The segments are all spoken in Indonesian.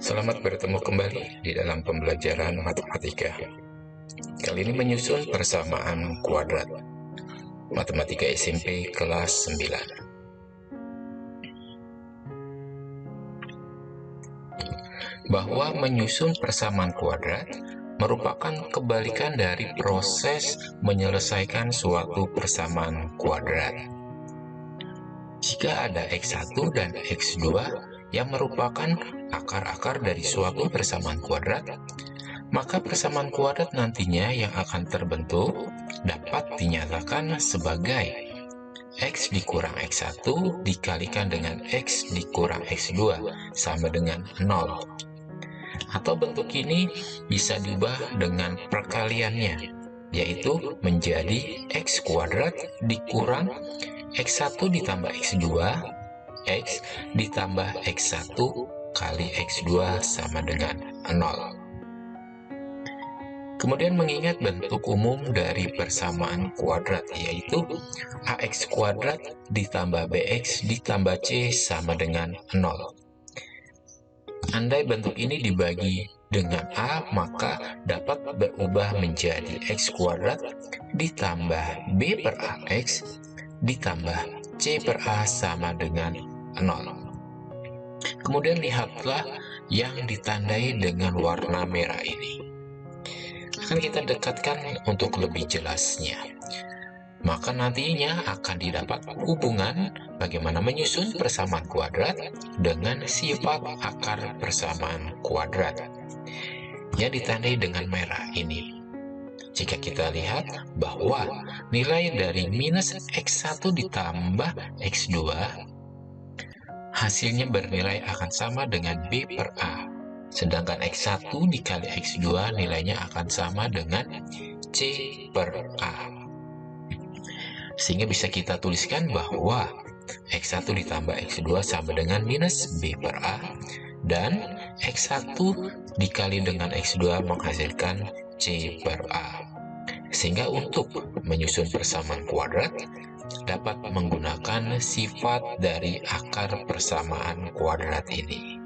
Selamat bertemu kembali di dalam pembelajaran matematika. Kali ini menyusun persamaan kuadrat. Matematika SMP kelas 9. Bahwa menyusun persamaan kuadrat merupakan kebalikan dari proses menyelesaikan suatu persamaan kuadrat. Jika ada X1 dan X2 yang merupakan akar-akar dari suatu persamaan kuadrat, maka persamaan kuadrat nantinya yang akan terbentuk dapat dinyatakan sebagai X dikurang X1 dikalikan dengan X dikurang X2 sama dengan 0. Atau bentuk ini bisa diubah dengan perkaliannya, yaitu menjadi X kuadrat dikurang X1 ditambah X2, X ditambah X1 kali X2 sama dengan 0. Kemudian mengingat bentuk umum dari persamaan kuadrat, yaitu AX kuadrat ditambah BX ditambah C sama dengan 0. Andai bentuk ini dibagi dengan A, maka dapat berubah menjadi X kuadrat ditambah B per AX ditambah C per A sama dengan 0. Kemudian lihatlah yang ditandai dengan warna merah ini. Akan kita dekatkan untuk lebih jelasnya. Maka nantinya akan didapat hubungan bagaimana menyusun persamaan kuadrat dengan sifat akar persamaan kuadrat yang ditandai dengan merah ini. Jika kita lihat bahwa nilai dari minus X1 ditambah X2, hasilnya bernilai akan sama dengan B per A. Sedangkan X1 dikali X2 nilainya akan sama dengan C per A. Sehingga bisa kita tuliskan bahwa X1 ditambah X2 sama dengan minus B per A, dan X1 dikali dengan X2 menghasilkan C per A. Sehingga untuk menyusun persamaan kuadrat dapat menggunakan sifat dari akar persamaan kuadrat ini.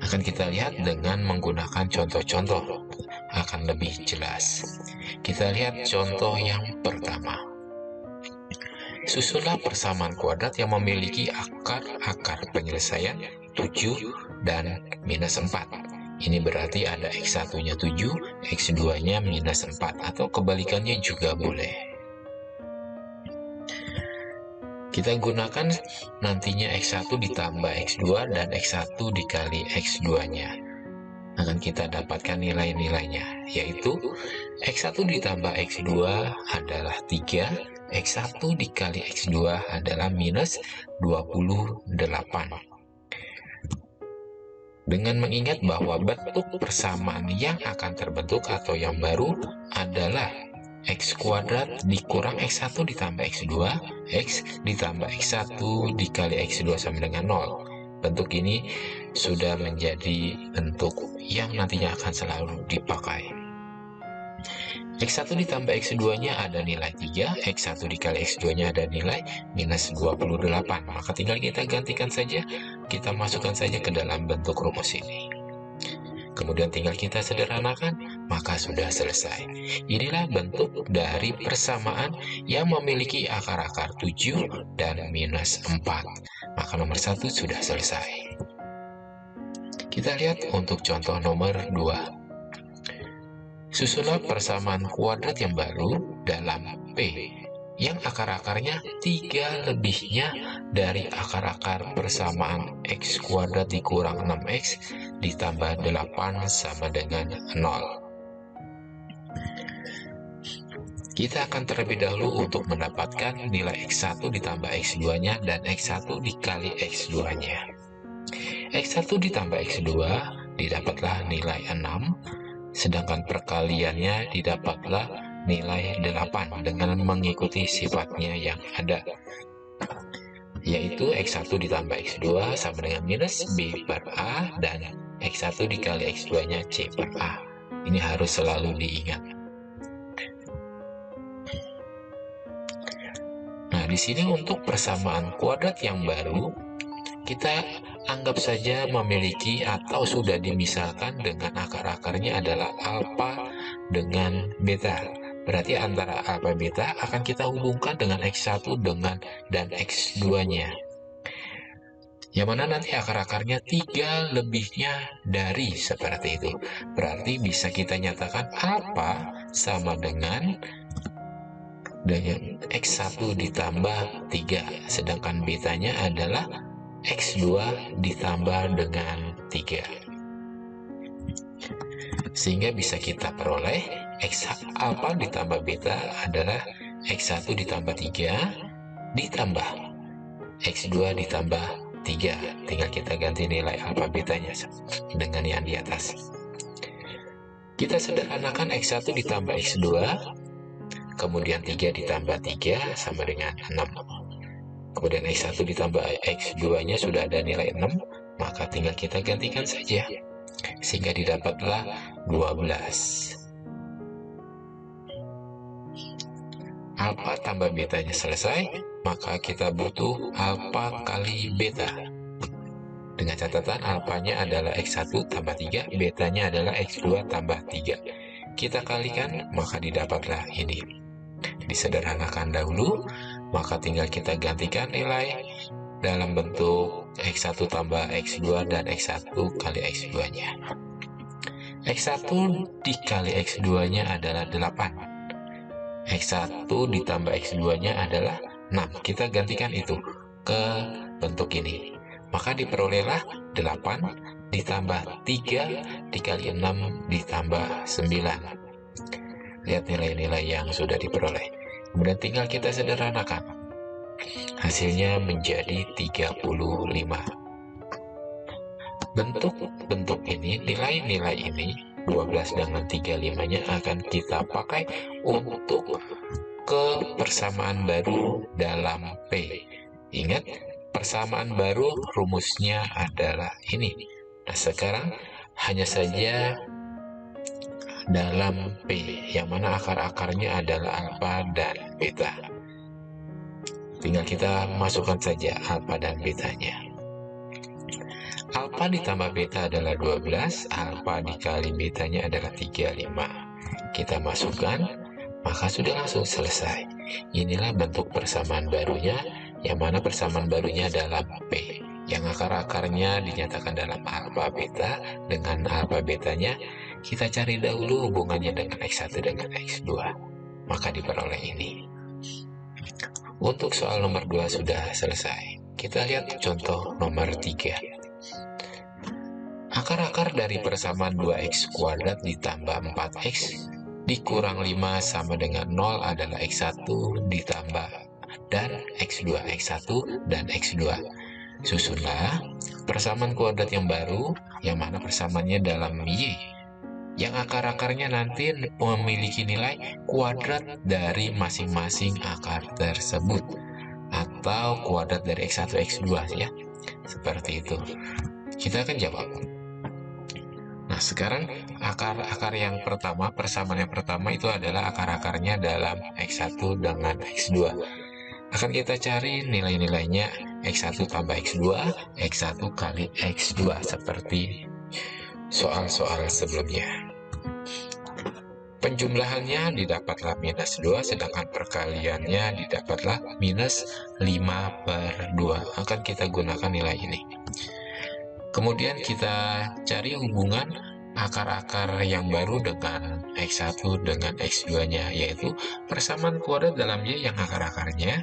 Akan kita lihat dengan menggunakan contoh-contoh akan lebih jelas. Kita lihat contoh yang pertama. Susunlah persamaan kuadrat yang memiliki akar-akar penyelesaian 7 dan minus 4. Ini berarti ada X1-nya 7, X2-nya minus 4, atau kebalikannya juga boleh. Kita gunakan nantinya X1 ditambah X2 dan X1 dikali X2-nya. Akan kita dapatkan nilai-nilainya, yaitu X1 ditambah X2 adalah 3, X1 dikali X2 adalah minus 28. Dengan mengingat bahwa bentuk persamaan yang akan terbentuk atau yang baru adalah X kuadrat dikurang X1 ditambah X2, X ditambah X1 dikali X2 sama dengan 0. Bentuk ini sudah menjadi bentuk yang nantinya akan selalu dipakai. X1 ditambah X2-nya ada nilai 3, X1 dikali X2-nya ada nilai minus 28. Maka tinggal kita gantikan saja, kita masukkan saja ke dalam bentuk rumus ini. Kemudian tinggal kita sederhanakan, maka sudah selesai. Inilah bentuk dari persamaan yang memiliki akar-akar 7 dan minus 4. Maka nomor 1 sudah selesai. Kita lihat untuk contoh nomor 2. Susunlah persamaan kuadrat yang baru dalam P, yang akar-akarnya 3 lebihnya dari akar-akar persamaan X kuadrat dikurang 6X ditambah 8 sama dengan 0. Kita akan terlebih dahulu untuk mendapatkan nilai X1 ditambah X2-nya dan X1 dikali X2-nya. X1 ditambah X2 didapatlah nilai 6, sedangkan perkaliannya didapatlah nilai 8 dengan mengikuti sifatnya yang ada, yaitu X1 ditambah X2 sama dengan minus B per A dan X1 dikali X2-nya C per A. Ini harus selalu diingat. Nah, di sini untuk persamaan kuadrat yang baru, kita anggap saja memiliki atau sudah dimisalkan dengan akar-akarnya adalah alfa dengan beta. Berarti antara alfa beta akan kita hubungkan dengan X1 dan X2-nya. Yang mana nanti akar-akarnya 3 lebihnya dari seperti itu. Berarti bisa kita nyatakan alfa sama dengan X1 ditambah 3. Sedangkan betanya adalah X2 ditambah dengan 3. Sehingga bisa kita peroleh X alfa ditambah beta adalah X1 ditambah 3 ditambah X2 ditambah 3. Tinggal kita ganti nilai alfa betanya dengan yang di atas. Kita sederhanakan X1 ditambah X2, kemudian 3 ditambah 3 sama dengan 6. Kemudian X1 ditambah X2-nya sudah ada nilai 6, maka tinggal kita gantikan saja. Sehingga didapatlah 12. Alfa tambah betanya selesai, maka kita butuh alfa kali beta. Dengan catatan alfanya adalah X1 tambah 3, betanya adalah X2 tambah 3. Kita kalikan, maka didapatlah ini. Disederhanakan dahulu, maka tinggal kita gantikan nilai dalam bentuk X1 tambah X2 dan X1 kali X2-nya. X1 dikali X2-nya adalah 8. X1 ditambah X2-nya adalah 6. Kita gantikan itu ke bentuk ini. Maka diperolehlah 8 ditambah 3 dikali 6 ditambah 9. Lihat nilai-nilai yang sudah diperoleh. Kemudian tinggal kita sederhanakan. Hasilnya menjadi 35. Bentuk-bentuk ini, nilai-nilai ini 12 dengan 35-nya akan kita pakai untuk ke persamaan baru dalam P. Ingat, persamaan baru rumusnya adalah ini. Nah, sekarang hanya saja dalam P, yang mana akar-akarnya adalah alfa dan beta. Tinggal kita masukkan saja alfa dan betanya. Alfa ditambah beta adalah 12, alfa dikali betanya adalah 35. Kita masukkan, maka sudah langsung selesai. Inilah bentuk persamaan barunya, yang mana persamaan barunya dalam P. Yang akar-akarnya dinyatakan dalam alfa beta. Dengan alfa betanya, kita cari dahulu hubungannya dengan X1 dengan X2. Maka diperoleh ini. Untuk soal nomor 2 sudah selesai. Kita lihat contoh nomor 3. Akar-akar dari persamaan 2x kuadrat ditambah 4x dikurang 5 sama dengan 0 adalah x1 ditambah dan x2, x1 dan x2. Susunlah persamaan kuadrat yang baru, yang mana persamaannya dalam y, yang akar-akarnya nanti memiliki nilai kuadrat dari masing-masing akar tersebut, atau kuadrat dari x1, x2 ya, seperti itu. Kita akan jawab. Nah, sekarang akar-akar yang pertama, persamaan yang pertama itu adalah akar-akarnya dalam X1 dengan X2. Akan kita cari nilai-nilainya X1 tambah X2, X1 kali X2, seperti soal-soal sebelumnya. Penjumlahannya didapatlah minus 2, sedangkan perkaliannya didapatlah minus 5/2. Akan kita gunakan nilai ini. Kemudian kita cari hubungan akar-akar yang baru dengan X1 dengan X2-nya, yaitu persamaan kuadrat dalam Y yang akar-akarnya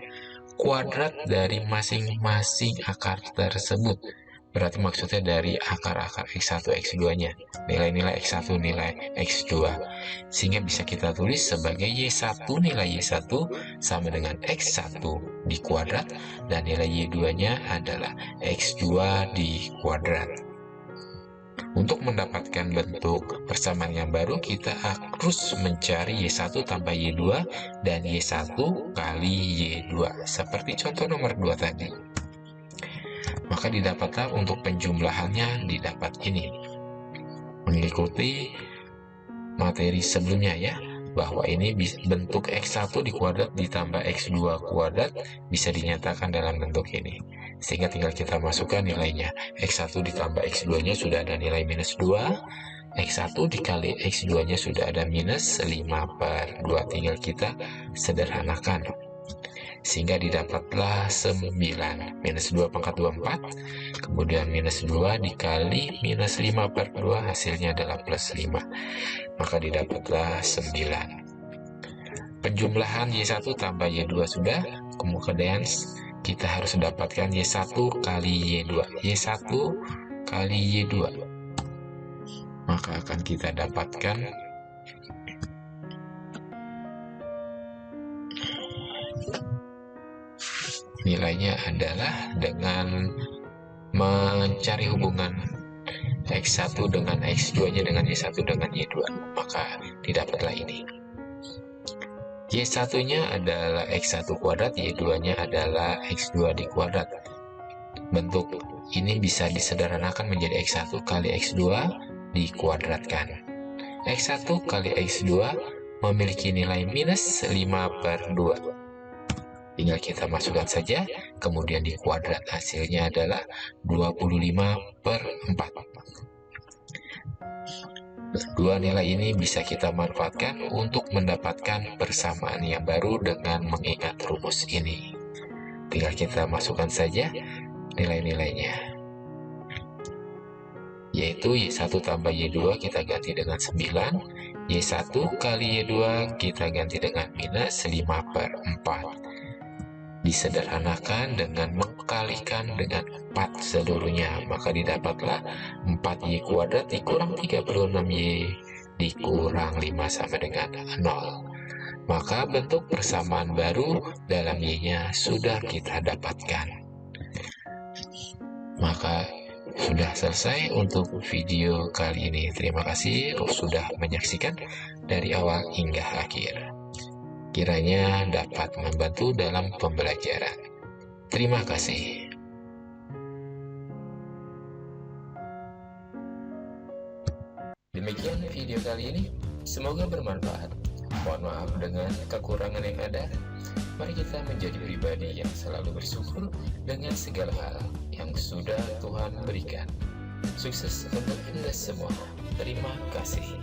kuadrat dari masing-masing akar tersebut. Berarti maksudnya dari akar-akar X1, X2-nya. Nilai-nilai X1, nilai X2. Sehingga bisa kita tulis sebagai Y1, nilai Y1 sama dengan X1 di kuadrat, dan nilai Y2-nya adalah X2 di kuadrat. Untuk mendapatkan bentuk persamaan yang baru, kita harus mencari Y1 tambah Y2 dan Y1 kali Y2. Seperti contoh nomor 2 tadi. Maka didapatlah untuk penjumlahannya didapat ini. Mengikuti materi sebelumnya ya, bahwa ini bentuk X1 di kuadrat ditambah X2 kuadrat bisa dinyatakan dalam bentuk ini. sehingga tinggal kita masukkan nilainya. X1 ditambah X2 nya sudah ada nilai minus 2, X1 dikali X2 nya sudah ada minus 5/2, tinggal kita sederhanakan sehingga didapatlah 9. Minus 2 pangkat 24, kemudian minus 2 dikali minus 5/2, hasilnya adalah plus 5, maka didapatlah 9. Penjumlahan Y1 tambah Y2 sudah, kemudian kita harus dapatkan Y1 kali Y2. Y1 kali Y2, maka akan kita dapatkan nilainya adalah dengan mencari hubungan X1 dengan X2 nya dengan Y1 dengan Y2, maka didapatlah ini. Y1 nya adalah X1 kuadrat, Y2 nya adalah X2 di kuadrat. Bentuk ini bisa disederhanakan menjadi X1 kali X2 dikuadratkan. X1 kali X2 memiliki nilai minus 5/2. Tinggal kita masukkan saja, kemudian dikuadrat, hasilnya adalah 25/4. Dua nilai ini bisa kita manfaatkan untuk mendapatkan persamaan yang baru dengan mengingat rumus ini. Tinggal kita masukkan saja nilai-nilainya, yaitu Y1 tambah Y2 kita ganti dengan 9, Y1 kali Y2 kita ganti dengan minus 5/4. Disederhanakan dengan mengkalikan dengan 4 seluruhnya, maka didapatlah 4Y kuadrat dikurang 36Y dikurang 5 sama dengan 0. Maka bentuk persamaan baru dalam Y-nya sudah kita dapatkan. Maka sudah selesai untuk video kali ini. Terima kasih sudah menyaksikan dari awal hingga akhir. Kiranya dapat membantu dalam pembelajaran. Terima kasih. Demikian video kali ini, semoga bermanfaat. Mohon maaf dengan kekurangan yang ada. Mari kita menjadi pribadi yang selalu bersyukur dengan segala hal yang sudah Tuhan berikan. Sukses untuk Anda semua. Terima kasih.